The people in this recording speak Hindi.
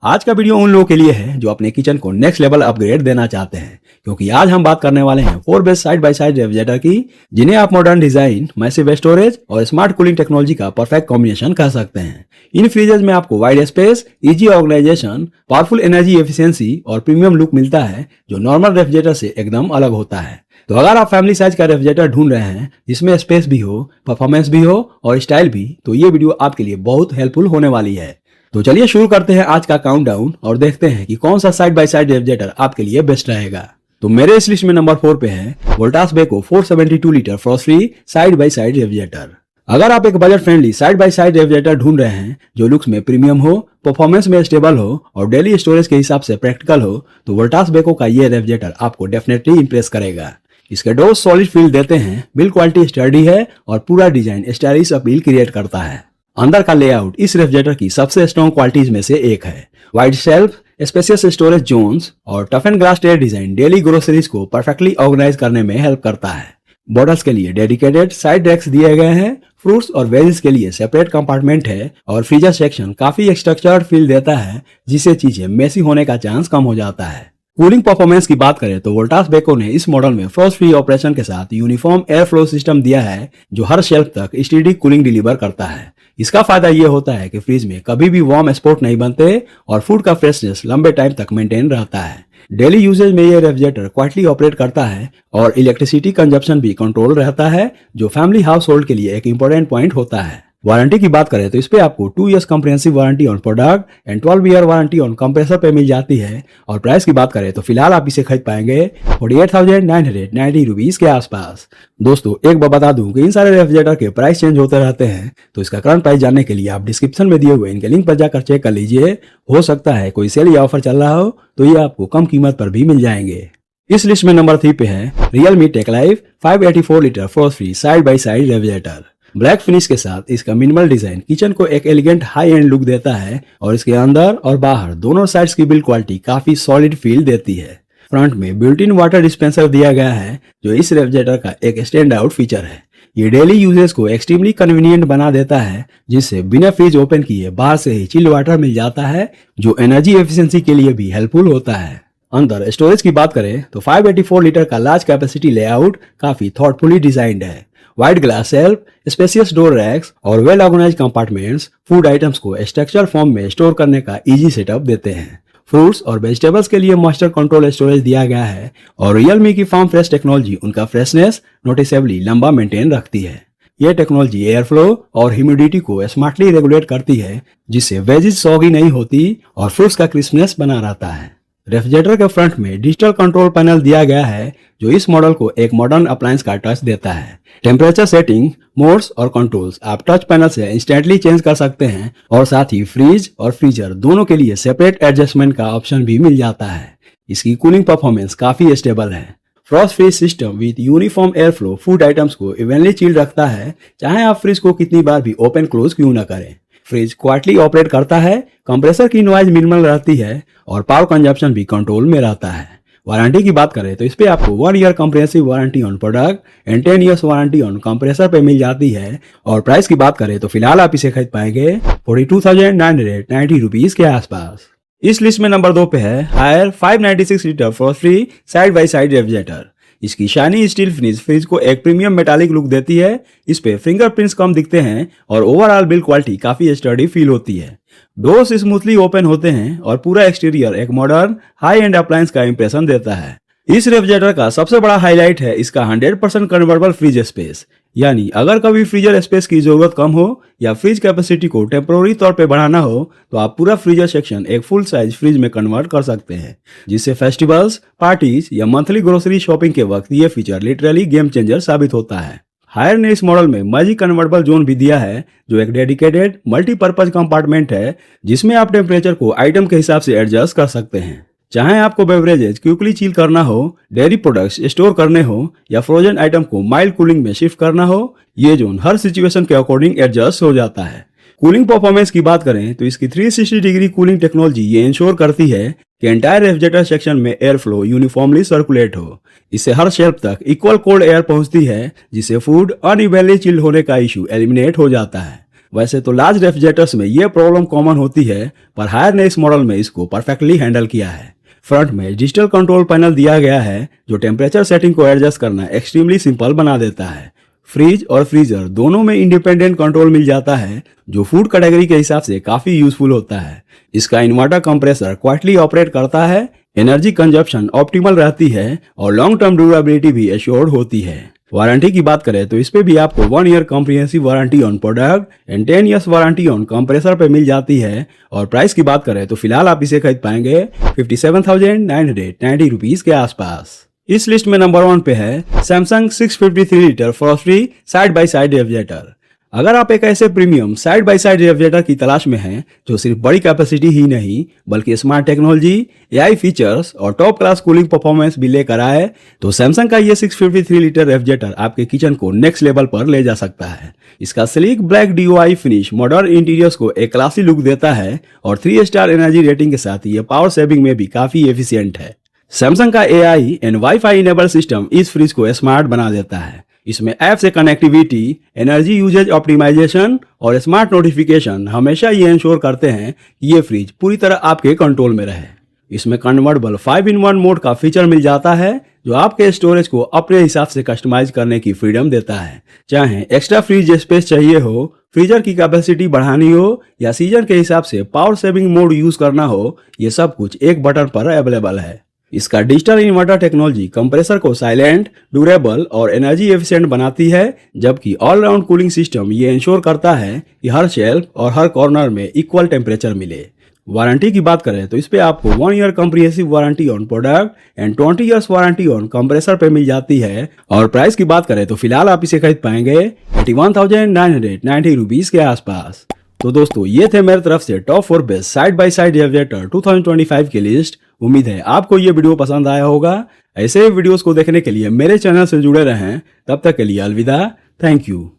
आज का वीडियो उन लोगों के लिए है जो अपने किचन को नेक्स्ट लेवल अपग्रेड देना चाहते हैं, क्योंकि आज हम बात करने वाले हैं 4 best side by side refrigerator की, जिन्हें आप मॉडर्न डिजाइन, मैसिव स्टोरेज और स्मार्ट कूलिंग टेक्नोलॉजी का परफेक्ट कॉम्बिनेशन कह सकते हैं। इन फ्रीजर्स में आपको wide space, easy organisation, powerful energy efficiency और प्रीमियम लुक मिलता है, जो नॉर्मल रेफ्रिजरेटर से एकदम अलग होता है। तो अगर आप फैमिली साइज का रेफ्रिजरेटर ढूंढ रहे हैं जिसमें स्पेस भी हो, परफॉर्मेंस भी हो और स्टाइल भी, तो ये वीडियो आपके लिए बहुत हेल्पफुल होने वाली है। तो चलिए शुरू करते हैं आज का काउंटडाउन और देखते हैं कि कौन सा साइड बाय साइड रेफ्रिजरेटर आपके लिए बेस्ट रहेगा। तो मेरे इस लिस्ट में नंबर 4 पे है Voltas Beko 472 litre frost free side by side refrigerator. अगर आप एक budget friendly side by side refrigerator ढूंढ रहे हैं जो लुक्स में प्रीमियम हो, परफॉर्मेंस में स्टेबल हो और डेली स्टोरेज के हिसाब से प्रैक्टिकल हो, तो वोल्टास बेको का ये रेफ्रिजरेटर आपको डेफिनेटली इंप्रेस करेगा। इसके डोर्स सॉलिड फील देते हैं, बिल्ड क्वालिटी स्टडी है और पूरा डिजाइन स्टाइलिश अपील क्रिएट करता है। अंदर का लेआउट इस रेफ्रिजरेटर की सबसे स्ट्रॉन्ग क्वालिटीज में से एक है। Wide shelf, spacious storage zones और toughened glass tier design daily groceries को परफेक्टली ऑर्गेनाइज करने में हेल्प करता है। बॉटल्स के लिए डेडिकेटेड साइड रैक्स दिए गए हैं, फ्रूट्स और वेजेस के लिए सेपरेट कंपार्टमेंट है और फ्रीजर सेक्शन काफी स्ट्रक्चर्ड फील देता है, जिससे चीजें मेसी होने का चांस कम हो जाता है। कूलिंग परफॉर्मेंस की बात करें तो वोल्टास बेको ने इस मॉडल में फ्रॉस्ट फ्री ऑपरेशन के साथ यूनिफॉर्म एयर फ्लो सिस्टम दिया है, जो हर शेल्फ तक स्टेडी कूलिंग डिलीवर करता है। इसका फायदा ये होता है कि फ्रिज में कभी भी वार्म स्पॉट नहीं बनते और फूड का फ्रेशनेस लंबे टाइम तक मेंटेन रहता है। डेली यूजेज में ये रेफ्रिजरेटर क्वाइटली ऑपरेट करता है और इलेक्ट्रिसिटी कंजप्शन भी कंट्रोल रहता है, जो फैमिली हाउस होल्ड के लिए एक इंपॉर्टेंट पॉइंट होता है। वारंटी की बात करें तो इस पे आपको 2 years comprehensive warranty on product and 12 year warranty on compressor पे मिल जाती है। और प्राइस की बात करें तो फिलहाल आप इसे खरीद पाएंगे 48,990 रुपीज के आसपास। दोस्तों एक बार बता दूं कि इन सारे रेफ्रिजरेटर के प्राइस चेंज होते रहते हैं, तो इसका करंट प्राइस जानने के लिए आप डिस्क्रिप्शन में दिए हुए इनके लिंक पर जाकर चेक कर लीजिए। हो सकता है कोई सेल या ऑफर चल रहा हो तो ये आपको कम कीमत पर भी मिल जाएंगे। इस लिस्ट में नंबर 3 पे है Realme TechLife 584 litre frost free side by side refrigerator. Black finish के साथ इसका मिनिमल डिजाइन किचन को एक एलिगेंट हाई एंड लुक देता है और इसके अंदर और बाहर दोनों साइड्स की बिल्ड क्वालिटी काफी सॉलिड फील देती है। फ्रंट में बिल्ट इन वाटर डिस्पेंसर दिया गया है, जो इस रेफ्रिजरेटर का एक स्टैंड आउट फीचर है। ये डेली यूजेस को एक्सट्रीमली कन्वीनियंट बना देता है, जिससे बिना फ्रिज ओपन किए बाहर से ही चिल्ड वाटर मिल जाता है, जो एनर्जी एफिशिएंसी के लिए भी हेल्पफुल होता है। अंदर स्टोरेज की बात करें तो 584 लीटर का लार्ज कैपेसिटी लेआउट काफी थॉटफुली डिजाइंड है। Wide glass shelf, spacious door racks और well organised compartments food items को स्ट्रक्चर फॉर्म में स्टोर करने का इजी सेटअप देते हैं। फ्रूट्स और वेजिटेबल्स के लिए मास्टर कंट्रोल स्टोरेज दिया गया है और रियलमी की फार्म फ्रेश टेक्नोलॉजी उनका फ्रेशनेस नोटिसेबली लंबा मेंटेन रखती है। यह टेक्नोलॉजी एयर फ्लो और ह्यूमिडिटी को स्मार्टली रेगुलेट करती है, जिससे वेजिज सॉगी नहीं होती और फ्रूट्स का क्रिस्पनेस बना रहता है। रेफ्रिजरेटर के फ्रंट में डिजिटल कंट्रोल पैनल दिया गया है, जो इस मॉडल को एक मॉडर्न अप्लायंस का टच देता है। टेम्परेचर सेटिंग, मोड्स और कंट्रोल्स आप टच पैनल से इंस्टेंटली चेंज कर सकते हैं और साथ ही फ्रिज और फ्रीजर दोनों के लिए सेपरेट एडजस्टमेंट का ऑप्शन भी मिल जाता है। इसकी कूलिंग परफॉर्मेंस काफी स्टेबल है। Frost free system with uniform air flow food items को इवनली चिल्ड रखता है, चाहे आप फ्रिज को कितनी बार भी ओपन क्लोज क्यों न करें। फ्रिज क्वाइटली ऑपरेट करता है, कंप्रेसर की नॉइज मिनिमल रहती है और पावर कंजप्शन भी कंट्रोल में रहता है। वारंटी की बात करें तो इस पे आपको 1 year comprehensive warranty on product and 10 years warranty on compressor पे मिल जाती है। और प्राइस की बात करें तो फिलहाल आप इसे खरीद पाएंगे 42,990 रुपीज के आसपास। इस लिस्ट में नंबर 2 पे है Haier 596 litre frost free side by side refrigerator. इसकी शाइनी स्टील फिनिश फ्रिज को एक प्रीमियम मेटालिक लुक देती है। इस पे फिंगरप्रिंट्स कम दिखते हैं और ओवरऑल बिल्ड क्वालिटी काफी स्टडी फील होती है। डोर्स स्मूथली ओपन होते हैं और पूरा एक्सटीरियर एक मॉडर्न हाई एंड अप्लायंस का इंप्रेशन देता है। इस रेफ्रिजरेटर का सबसे बड़ा हाईलाइट है इसका 100% कन्वर्टेबल फ्रिज स्पेस, यानी अगर कभी फ्रीजर स्पेस की जरूरत कम हो या फ्रिज कैपेसिटी को टेम्पोररी तौर पे बढ़ाना हो, तो आप पूरा फ्रीजर सेक्शन एक फुल साइज फ्रिज में कन्वर्ट कर सकते हैं, जिससे फेस्टिवल्स, पार्टीज या मंथली ग्रोसरी शॉपिंग के वक्त ये फीचर लिटरली गेम चेंजर साबित होता है। हायर ने इस मॉडल में मैजिक कन्वर्टेबल जोन भी दिया है, जो एक डेडिकेटेड मल्टीपर्पज कंपार्टमेंट है, जिसमें आप टेम्परेचर को आइटम के हिसाब से एडजस्ट कर सकते हैं। चाहे आपको बेवरेजेज क्विकली चिल करना हो, डेयरी प्रोडक्ट्स स्टोर करने हो या फ्रोजन आइटम को माइल्ड कूलिंग में शिफ्ट करना हो, ये जोन हर सिचुएशन के अकॉर्डिंग एडजस्ट हो जाता है। कूलिंग परफॉर्मेंस की बात करें तो इसकी 360 डिग्री कूलिंग टेक्नोलॉजी ये इंश्योर करती है कि एंटायर रेफ्रिजरेटर सेक्शन में एयर फ्लो यूनिफॉर्मली सर्कुलेट हो। इससे हर शेल्फ तक इक्वल कोल्ड एयर पहुंचती है, जिससे फूड अनइवनली चिल्ड होने का इशू एलिमिनेट हो जाता है। वैसे तो लार्ज रेफ्रिजरेटर्स में ये प्रॉब्लम कॉमन होती है, पर हायर ने इस मॉडल में इसको परफेक्टली हैंडल किया है। फ्रंट में डिजिटल कंट्रोल पैनल दिया गया है जो टेम्परेचर सेटिंग को एडजस्ट करना एक्सट्रीमली सिंपल बना देता है। फ्रिज और फ्रीजर दोनों में इंडिपेंडेंट कंट्रोल मिल जाता है जो फूड कैटेगरी के हिसाब से काफी यूजफुल होता है। इसका इन्वर्टर कंप्रेसर क्वाइटली ऑपरेट करता है, एनर्जी कंजप्शन ऑप्टिमल रहती है और लॉन्ग टर्म ड्यूरेबिलिटी भी एश्योर्ड होती है। वारंटी की बात करें तो इस पे भी आपको 1 year comprehensive warranty on product and 10 years warranty on compressor पे मिल जाती है। और प्राइस की बात करें तो फिलहाल आप इसे खरीद पाएंगे 57,990 रुपीज के आसपास। इस लिस्ट में नंबर 1 पे है Samsung 653 litre Frosty side by side refrigerator. अगर आप एक ऐसे premium side by side refrigerator की तलाश में हैं जो सिर्फ बड़ी कैपेसिटी ही नहीं बल्कि स्मार्ट टेक्नोलॉजी, एआई फीचर्स और टॉप क्लास कूलिंग परफॉर्मेंस भी लेकर आए, तो सैमसंग का ये 653 लीटर रेफ्रिजरेटर आपके किचन को नेक्स्ट लेवल पर ले जा सकता है। इसका sleek black DOI finish modern interiors को एक क्लासी लुक देता है और 3 स्टार एनर्जी रेटिंग के साथ ये पावर सेविंग में भी काफी एफिशिएंट है। सैमसंग का AI and wifi enable system इस फ्रिज को स्मार्ट बना देता है। इसमें ऐप से कनेक्टिविटी, एनर्जी यूजेज ऑप्टिमाइजेशन और स्मार्ट नोटिफिकेशन हमेशा ये इंश्योर करते हैं कि ये फ्रिज पूरी तरह आपके कंट्रोल में रहे। इसमें कन्वर्टेबल 5-in-1 मोड का फीचर मिल जाता है जो आपके स्टोरेज को अपने हिसाब से कस्टमाइज करने की फ्रीडम देता है। चाहे एक्स्ट्रा फ्रिज स्पेस चाहिए हो, फ्रीजर की कैपेसिटी बढ़ानी हो या सीजन के हिसाब से पावर सेविंग मोड यूज करना हो, ये सब कुछ एक बटन पर अवेलेबल है। इसका डिजिटल इन्वर्टर टेक्नोलॉजी कंप्रेसर को साइलेंट, ड्यूरेबल और एनर्जी एफिशिएंट बनाती है, जबकि ऑलराउंड कूलिंग सिस्टम ये इंश्योर करता है कि हर शेल्फ और हर कॉर्नर में इक्वल टेम्परेचर मिले। वारंटी की बात करें तो इस पे आपको 1 year comprehensive warranty on product and 20 years warranty on compressor पे मिल जाती है। और प्राइस की बात करें तो फिलहाल आप इसे खरीद पाएंगे 81,990 रुपीज के आसपास। तो दोस्तों ये थे मेरी तरफ से top 4 best side by side refrigerator 2025 की लिस्ट। उम्मीद है आपको ये वीडियो पसंद आया होगा। ऐसे वीडियोस को देखने के लिए मेरे चैनल से जुड़े रहें। तब तक के लिए अलविदा। Thank you.